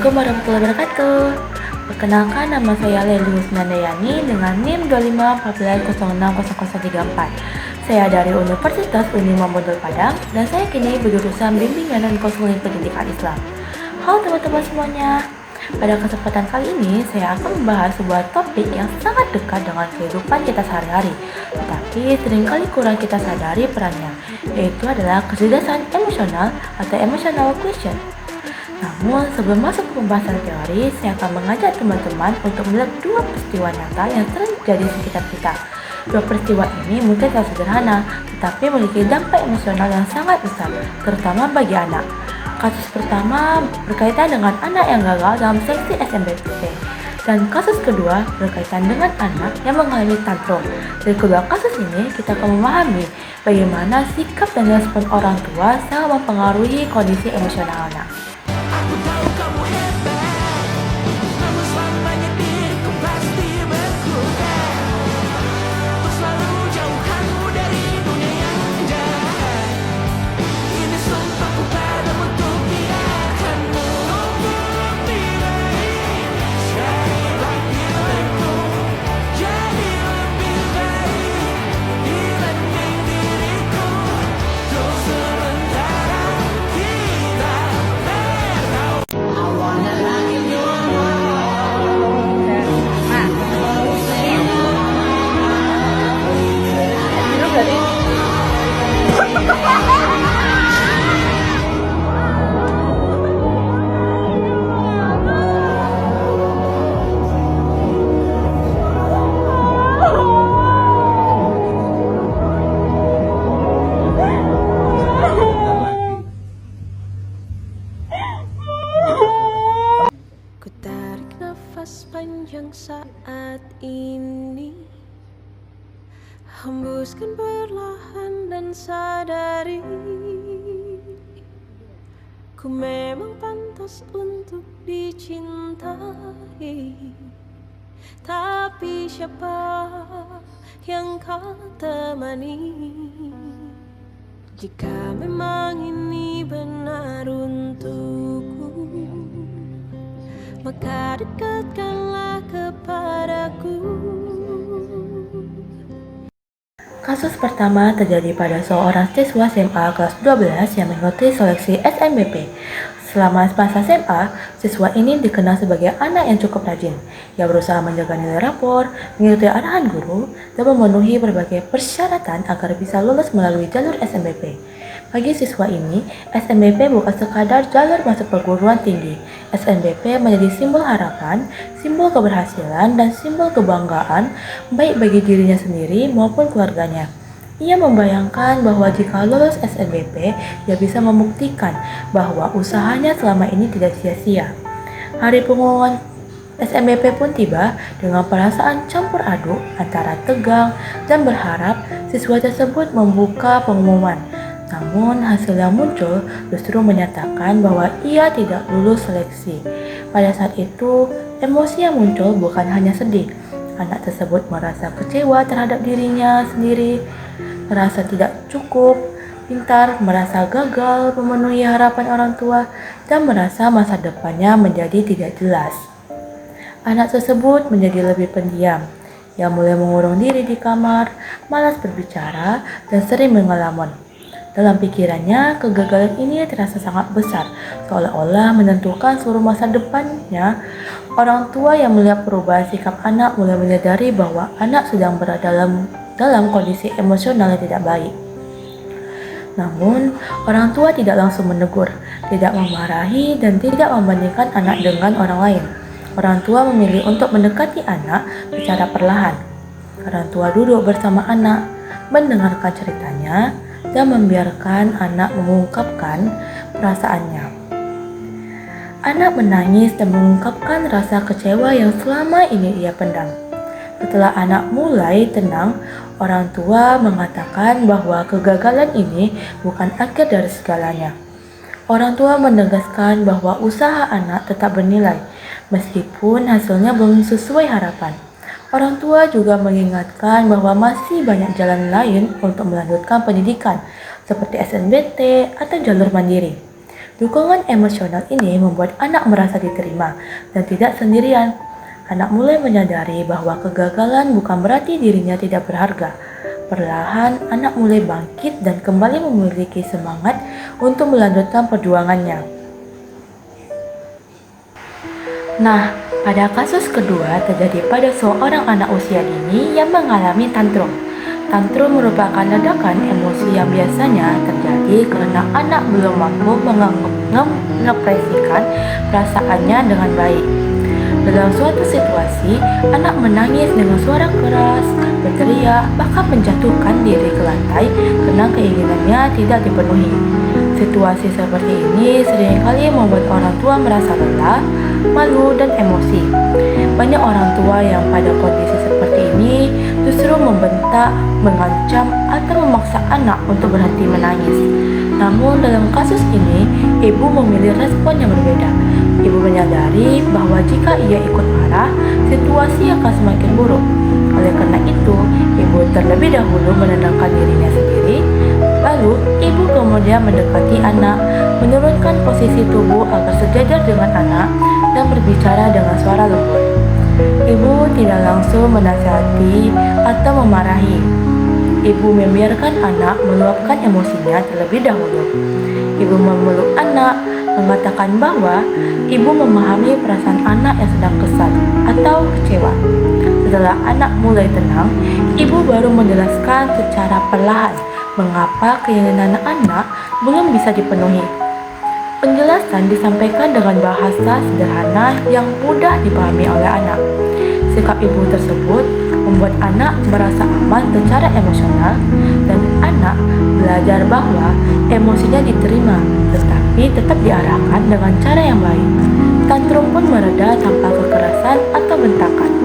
Assalamualaikum warahmatullahi wabarakatuh. Perkenalkan, nama saya Lelius Nandayani dengan NIM 2514060034. Saya dari Universitas Unima Modul Padang dan saya kini berjurusan Bimbingan dan Konseling Pendidikan Islam. Halo teman-teman semuanya. Pada kesempatan kali ini saya akan membahas sebuah topik yang sangat dekat dengan kehidupan kita sehari-hari, tetapi seringkali kurang kita sadari perannya, yaitu adalah kecerdasan emosional atau emotional quotient. Namun, sebelum masuk ke pembahasan teori, saya akan mengajak teman-teman untuk melihat dua peristiwa nyata yang sering terjadi di sekitar kita. Dua peristiwa ini mungkin terlihat sederhana, tetapi memiliki dampak emosional yang sangat besar, terutama bagi anak. Kasus pertama berkaitan dengan anak yang gagal dalam seleksi SNMPTN, dan kasus kedua berkaitan dengan anak yang mengalami tantrum. Dari kedua kasus ini, kita akan memahami bagaimana sikap dan respon orang tua sangat mempengaruhi kondisi emosional anak. Aku tahu kamu hebat, namun selamanya diriku pasti berkutat. Untuk selalu jauhanmu dari dunia yang jahat. Ini sumpahku padamu untuk biarkanmu lebih baik. Sekalilah diriku jadi lebih baik dibanding diriku. Untuk sementara kita Ku tarik nafas panjang saat ini, hembuskan perlahan dan sadari ku memang pantas untuk dicintai. Tapi siapa yang kau temani? Jika memang ini benar untukku, maka dekatkanlah kepadaku. Kasus pertama terjadi pada seorang siswa SMA kelas 12 yang mengikuti seleksi SNMP. Selama masa SMA, siswa ini dikenal sebagai anak yang cukup rajin. Ia berusaha menjaga nilai rapor, mengikuti arahan guru, dan memenuhi berbagai persyaratan agar bisa lulus melalui jalur SNMP. Bagi siswa ini, SNMP bukan sekadar jalur masuk perguruan tinggi. SNMP menjadi simbol harapan, simbol keberhasilan, dan simbol kebanggaan baik bagi dirinya sendiri maupun keluarganya. Ia membayangkan bahwa jika lulus SNMP, ia bisa membuktikan bahwa usahanya selama ini tidak sia-sia. Hari pengumuman SNMP pun tiba dengan perasaan campur aduk antara tegang dan berharap siswa tersebut membuka pengumuman. Namun hasil yang muncul justru menyatakan bahwa ia tidak lulus seleksi. Pada saat itu, emosi yang muncul bukan hanya sedih. Anak tersebut merasa kecewa terhadap dirinya sendiri, merasa tidak cukup pintar, merasa gagal memenuhi harapan orang tua, dan merasa masa depannya menjadi tidak jelas. Anak tersebut menjadi lebih pendiam. Ia mulai mengurung diri di kamar, malas berbicara, dan sering mengelamun. Dalam pikirannya, kegagalan ini terasa sangat besar, seolah-olah menentukan seluruh masa depannya. Orang tua yang melihat perubahan sikap anak mulai menyadari bahwa anak sedang berada dalam kondisi emosional yang tidak baik. Namun, orang tua tidak langsung menegur, tidak memarahi, dan tidak membandingkan anak dengan orang lain. Orang tua memilih untuk mendekati anak secara perlahan. Orang tua duduk bersama anak, mendengarkan ceritanya, dan membiarkan anak mengungkapkan perasaannya. Anak menangis dan mengungkapkan rasa kecewa yang selama ini ia pendam. Setelah anak mulai tenang, orang tua mengatakan bahwa kegagalan ini bukan akhir dari segalanya. Orang tua menegaskan bahwa usaha anak tetap bernilai, meskipun hasilnya belum sesuai harapan. Orang tua juga mengingatkan bahwa masih banyak jalan lain untuk melanjutkan pendidikan, seperti SNBT atau jalur mandiri. Dukungan emosional ini membuat anak merasa diterima dan tidak sendirian. Anak mulai menyadari bahwa kegagalan bukan berarti dirinya tidak berharga. Perlahan, anak mulai bangkit dan kembali memiliki semangat untuk melanjutkan perjuangannya. Nah, pada kasus kedua terjadi pada seorang anak usia dini yang mengalami tantrum. Tantrum merupakan ledakan emosi yang biasanya terjadi karena anak belum mampu mengekspresikan perasaannya dengan baik. Dalam suatu situasi, anak menangis dengan suara keras, berteriak, bahkan menjatuhkan diri ke lantai karena keinginannya tidak dipenuhi. Situasi seperti ini seringkali membuat orang tua merasa lelah, malu, dan emosi. Banyak orang tua yang pada kondisi seperti ini justru membentak, mengancam, atau memaksa anak untuk berhenti menangis. Namun dalam kasus ini, ibu memilih respon yang berbeda. Ibu menyadari bahwa jika ia ikut marah, situasi akan semakin buruk. Oleh karena itu, ibu terlebih dahulu menenangkan dirinya sendiri. Lalu, ibu kemudian mendekati anak, menurunkan posisi tubuh agar sejajar dengan anak, dan berbicara dengan suara lembut. Ibu tidak langsung menasihati atau memarahi. Ibu membiarkan anak meluapkan emosinya terlebih dahulu. Ibu memeluk anak, mengatakan bahwa ibu memahami perasaan anak yang sedang kesal atau kecewa. Setelah anak mulai tenang, ibu baru menjelaskan secara perlahan mengapa keinginan anak belum bisa dipenuhi. Penjelasan disampaikan dengan bahasa sederhana yang mudah dipahami oleh anak. Sikap ibu tersebut membuat anak merasa aman secara emosional dan anak belajar bahwa emosinya diterima tetapi tetap diarahkan dengan cara yang baik. Tantrum pun mereda tanpa kekerasan atau bentakan.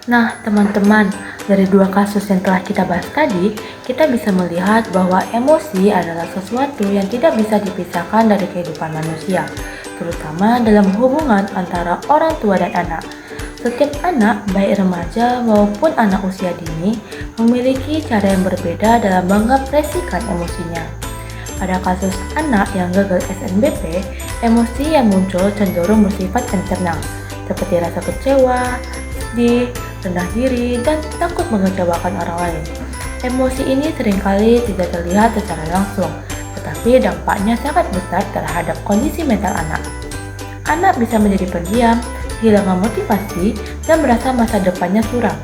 Nah, teman-teman, dari dua kasus yang telah kita bahas tadi, kita bisa melihat bahwa emosi adalah sesuatu yang tidak bisa dipisahkan dari kehidupan manusia, terutama dalam hubungan antara orang tua dan anak. Setiap anak, baik remaja maupun anak usia dini, memiliki cara yang berbeda dalam mengekspresikan emosinya. Pada kasus anak yang gagal SNBP, emosi yang muncul cenderung bersifat internal, seperti rasa kecewa, sedih, rendah diri, dan takut mengecewakan orang lain. Emosi ini seringkali tidak terlihat secara langsung, tetapi dampaknya sangat besar terhadap kondisi mental anak. Anak bisa menjadi pendiam, kehilangan motivasi, dan merasa masa depannya suram.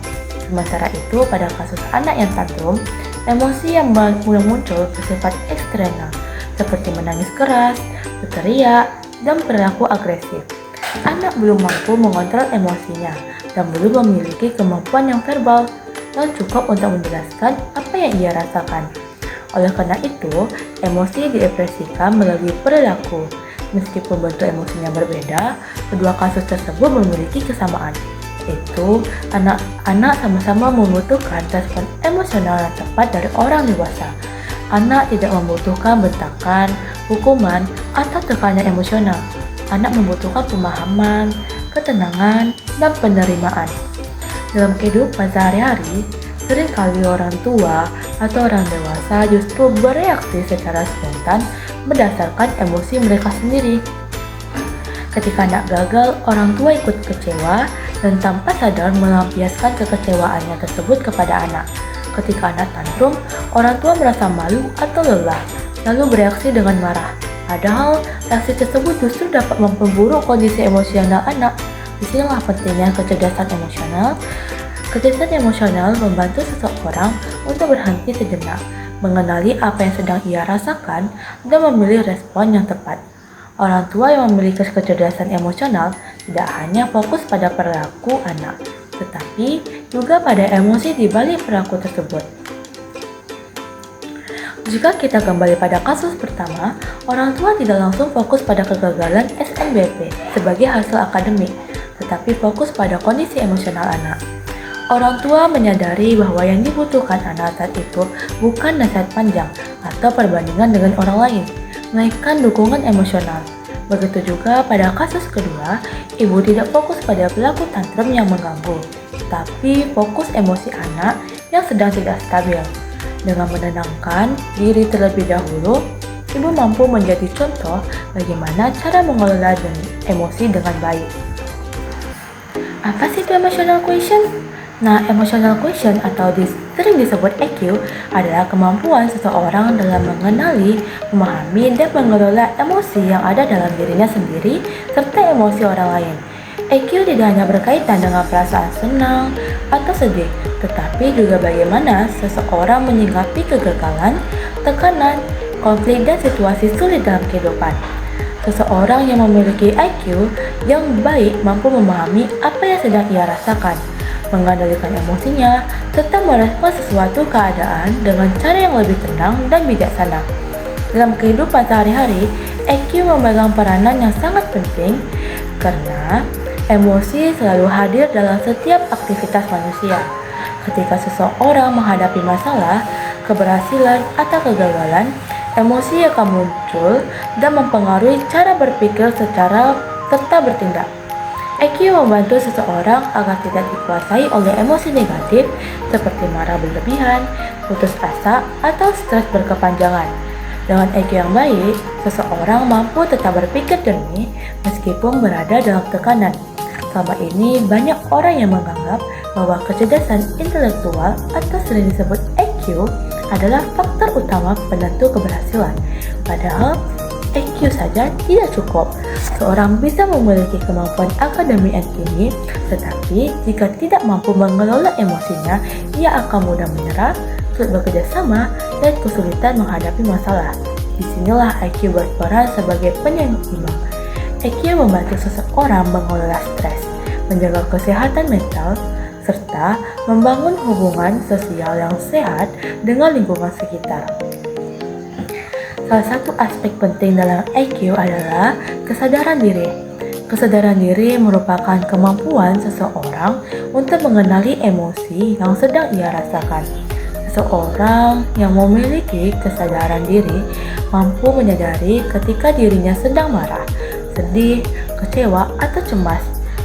Sementara itu, pada kasus anak yang tantrum, emosi yang muncul bersifat eksternal, seperti menangis keras, berteriak, dan perilaku agresif. Anak belum mampu mengontrol emosinya dan belum memiliki kemampuan yang verbal yang cukup untuk menjelaskan apa yang ia rasakan. Oleh karena itu, emosi diekspresikan melalui perilaku. Meskipun bentuk emosinya berbeda, kedua kasus tersebut memiliki kesamaan, yaitu anak-anak sama-sama membutuhkan respon emosional yang tepat dari orang dewasa. Anak tidak membutuhkan bentakan, hukuman, atau tekanan emosional. Anak membutuhkan pemahaman, ketenangan, dan penerimaan. Dalam kehidupan sehari-hari, seringkali orang tua atau orang dewasa justru bereaksi secara spontan berdasarkan emosi mereka sendiri. Ketika anak gagal, orang tua ikut kecewa dan tanpa sadar melampiaskan kekecewaannya tersebut kepada anak. Ketika anak tantrum, orang tua merasa malu atau lelah, lalu bereaksi dengan marah. Padahal, reaksi tersebut justru dapat memperburuk kondisi emosional anak. Disinilah pentingnya kecerdasan emosional. Kecerdasan emosional membantu seseorang untuk berhenti sejenak, mengenali apa yang sedang ia rasakan, dan memilih respon yang tepat. Orang tua yang memiliki kecerdasan emosional tidak hanya fokus pada perilaku anak, tetapi juga pada emosi di balik perilaku tersebut. Jika kita kembali pada kasus pertama, orang tua tidak langsung fokus pada kegagalan SNBP sebagai hasil akademik, tetapi fokus pada kondisi emosional anak. Orang tua menyadari bahwa yang dibutuhkan anak saat itu bukan nasihat panjang atau perbandingan dengan orang lain, melainkan dukungan emosional. Begitu juga pada kasus kedua, ibu tidak fokus pada perilaku tantrum yang mengganggu, tapi fokus emosi anak yang sedang tidak stabil. Dengan menenangkan diri terlebih dahulu, ibu mampu menjadi contoh bagaimana cara mengelola emosi dengan baik. Apa sih itu emotional quotient? Nah, emotional quotient atau sering disebut EQ adalah kemampuan seseorang dalam mengenali, memahami, dan mengelola emosi yang ada dalam dirinya sendiri serta emosi orang lain. EQ tidak hanya berkaitan dengan perasaan senang atau sedih, tetapi juga bagaimana seseorang menyikapi kegagalan, tekanan, konflik, dan situasi sulit dalam kehidupan. Seseorang yang memiliki IQ yang baik mampu memahami apa yang sedang ia rasakan, mengendalikan emosinya, serta merespon sesuatu keadaan dengan cara yang lebih tenang dan bijaksana. Dalam kehidupan sehari-hari, EQ memegang peranan yang sangat penting karena emosi selalu hadir dalam setiap aktivitas manusia. Ketika seseorang menghadapi masalah, keberhasilan, atau kegagalan, emosi akan muncul dan mempengaruhi cara berpikir serta bertindak. EQ membantu seseorang agar tidak dikuasai oleh emosi negatif seperti marah berlebihan, putus asa, atau stres berkepanjangan. Dengan EQ yang baik, seseorang mampu tetap berpikir jernih meskipun berada dalam tekanan. Selama ini, banyak orang yang menganggap bahwa kecerdasan intelektual atau sering disebut EQ adalah faktor utama penentu keberhasilan. Padahal, EQ saja tidak cukup. Seorang bisa memiliki kemampuan akademik yang tinggi, tetapi jika tidak mampu mengelola emosinya, ia akan mudah menyerah, sulit bekerja sama, dan kesulitan menghadapi masalah. Disinilah IQ berperan sebagai penyeimbang. EQ membantu seseorang mengelola stres, menjaga kesehatan mental, serta membangun hubungan sosial yang sehat dengan lingkungan sekitar. Salah satu aspek penting dalam EQ adalah kesadaran diri. Kesadaran diri merupakan kemampuan seseorang untuk mengenali emosi yang sedang ia rasakan. Seseorang yang memiliki kesadaran diri mampu menyadari ketika dirinya sedang marah, sedih, kecewa, atau cemas.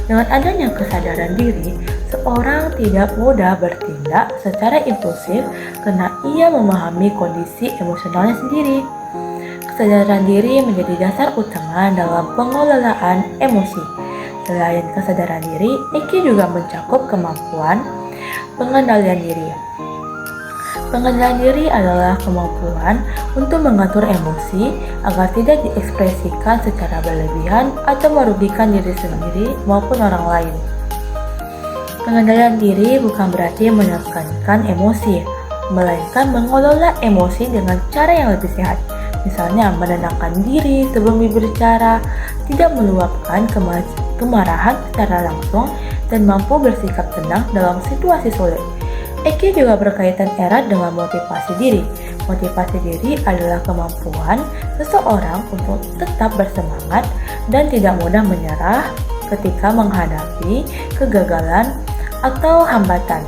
Dengan adanya kesadaran diri, seorang tidak mudah bertindak secara impulsif karena ia memahami kondisi emosionalnya sendiri. Kesadaran diri menjadi dasar utama dalam pengelolaan emosi. Selain kesadaran diri, EQ juga mencakup kemampuan pengendalian diri. Pengendalian diri adalah kemampuan untuk mengatur emosi agar tidak diekspresikan secara berlebihan atau merugikan diri sendiri maupun orang lain. Pengendalian diri bukan berarti menekankan emosi, melainkan mengelola emosi dengan cara yang lebih sehat. Misalnya menenangkan diri sebelum berbicara, tidak meluapkan kemarahan secara langsung, dan mampu bersikap tenang dalam situasi sulit. EQ juga berkaitan erat dengan motivasi diri. Motivasi diri adalah kemampuan seseorang untuk tetap bersemangat dan tidak mudah menyerah ketika menghadapi kegagalan atau hambatan.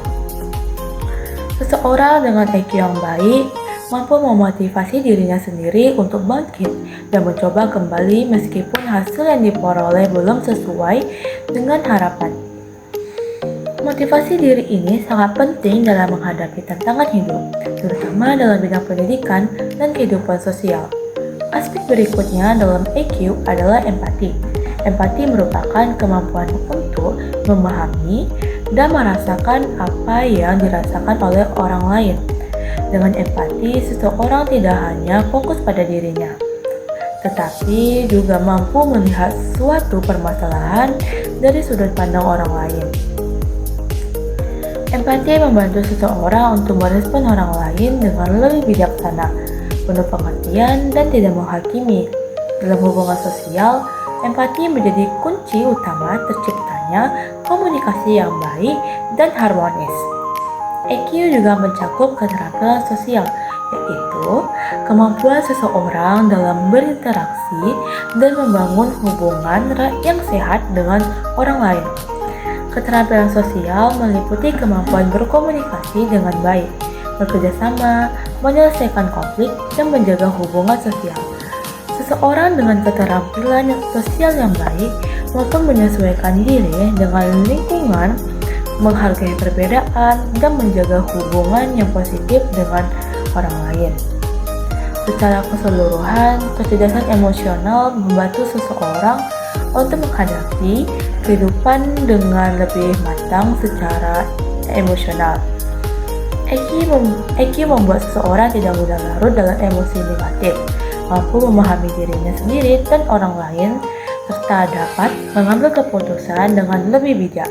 Seseorang dengan EQ yang baik mampu memotivasi dirinya sendiri untuk bangkit dan mencoba kembali meskipun hasil yang diperoleh belum sesuai dengan harapan. Motivasi diri ini sangat penting dalam menghadapi tantangan hidup, terutama dalam bidang pendidikan dan kehidupan sosial. Aspek berikutnya dalam EQ adalah empati. Empati merupakan kemampuan untuk memahami dan merasakan apa yang dirasakan oleh orang lain. Dengan empati, seseorang tidak hanya fokus pada dirinya, tetapi juga mampu melihat suatu permasalahan dari sudut pandang orang lain. Empati membantu seseorang untuk merespon orang lain dengan lebih bijaksana, penuh pengertian, dan tidak menghakimi. Dalam hubungan sosial, empati menjadi kunci utama terciptanya komunikasi yang baik dan harmonis. EQ juga mencakup keterampilan sosial, yaitu kemampuan seseorang dalam berinteraksi dan membangun hubungan yang sehat dengan orang lain. Keterampilan sosial meliputi kemampuan berkomunikasi dengan baik, bekerja sama, menyelesaikan konflik, dan menjaga hubungan sosial. Seseorang dengan keterampilan sosial yang baik mampu menyesuaikan diri dengan lingkungan, menghargai perbedaan, dan menjaga hubungan yang positif dengan orang lain. Secara keseluruhan, kecerdasan emosional membantu seseorang untuk menghadapi kehidupan dengan lebih matang secara emosional. EQ membuat seseorang tidak mudah larut dalam emosi negatif, mampu memahami dirinya sendiri dan orang lain, serta dapat mengambil keputusan dengan lebih bijak.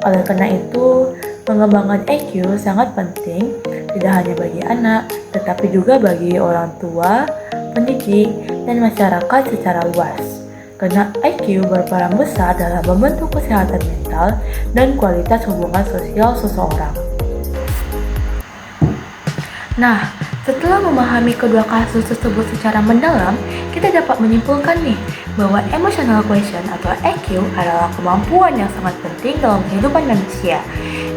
Oleh karena itu, pengembangan EQ sangat penting tidak hanya bagi anak, tetapi juga bagi orang tua, pendidik, dan masyarakat secara luas. Karena IQ berperan besar dalam membentuk kesehatan mental dan kualitas hubungan sosial seseorang. Nah, setelah memahami kedua kasus tersebut secara mendalam, kita dapat menyimpulkan nih bahwa emotional quotient atau EQ adalah kemampuan yang sangat penting dalam kehidupan manusia.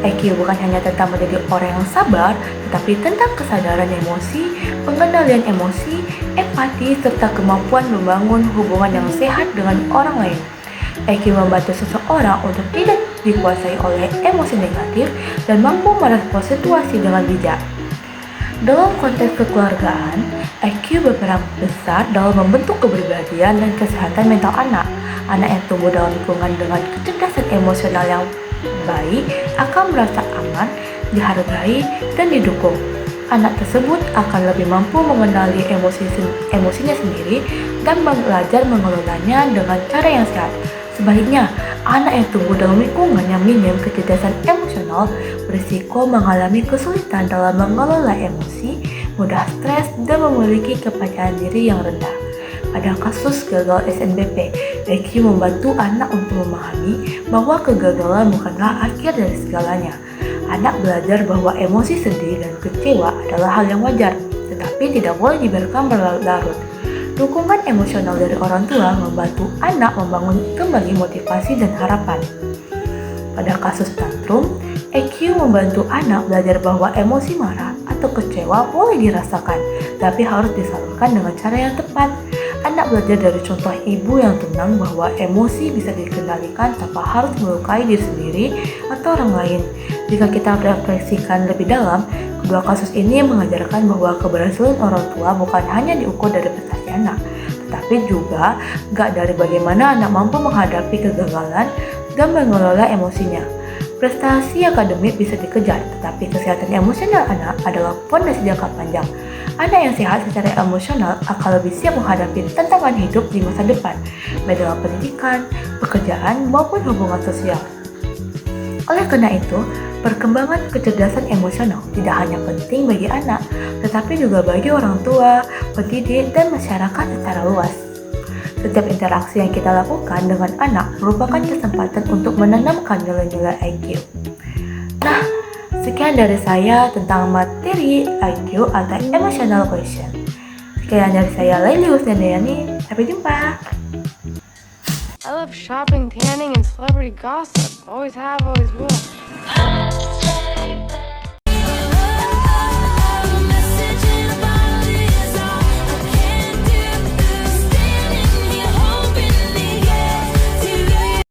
EQ bukan hanya tentang menjadi orang yang sabar, tetapi tentang kesadaran emosi, pengendalian emosi, empati, serta kemampuan membangun hubungan yang sehat dengan orang lain. EQ membantu seseorang untuk tidak dikuasai oleh emosi negatif dan mampu merespons situasi dengan bijak. Dalam konteks kekeluargaan, EQ berperan besar dalam membentuk kepribadian dan kesehatan mental anak. Anak yang tumbuh dalam lingkungan dengan kecerdasan emosional yang baik akan merasa aman, dihargai, dan didukung. Anak tersebut akan lebih mampu mengenali emosinya sendiri dan belajar mengelolanya dengan cara yang sehat. Sebaliknya, anak yang tumbuh dalam lingkungan yang minim kecerdasan emosional berisiko mengalami kesulitan dalam mengelola emosi, mudah stres, dan memiliki kepercayaan diri yang rendah. Pada kasus gagal SNBP, EQ membantu anak untuk memahami bahwa kegagalan bukanlah akhir dari segalanya. Anak belajar bahwa emosi sedih dan kecewa adalah hal yang wajar, tetapi tidak boleh dibiarkan berlarut. Dukungan emosional dari orang tua membantu anak membangun kembali motivasi dan harapan. Pada kasus tantrum, EQ membantu anak belajar bahwa emosi marah atau kecewa boleh dirasakan, tapi harus disalurkan dengan cara yang tepat. Anak belajar dari contoh ibu yang tenang bahwa emosi bisa dikendalikan tanpa harus melukai diri sendiri atau orang lain. Jika kita refleksikan lebih dalam, kedua kasus ini mengajarkan bahwa keberhasilan orang tua bukan hanya diukur dari prestasi anak, tetapi juga dari bagaimana anak mampu menghadapi kegagalan dan mengelola emosinya. Prestasi akademik bisa dikejar, tetapi kesehatan emosional anak adalah fondasi jangka panjang. Anak yang sehat secara emosional akan lebih siap menghadapi tantangan hidup di masa depan, baik dalam pendidikan, pekerjaan, maupun hubungan sosial. Oleh karena itu, perkembangan kecerdasan emosional tidak hanya penting bagi anak, tetapi juga bagi orang tua, pendidik, dan masyarakat secara luas. Setiap interaksi yang kita lakukan dengan anak merupakan kesempatan untuk menanamkan nilai-nilai IQ. Nah, sekian dari saya tentang materi IQ atau Emotional Quotient. Sekian dari saya, Laili Husnandayani. Sampai jumpa. I love shopping, tanning, and celebrity gossip. Always have, always will.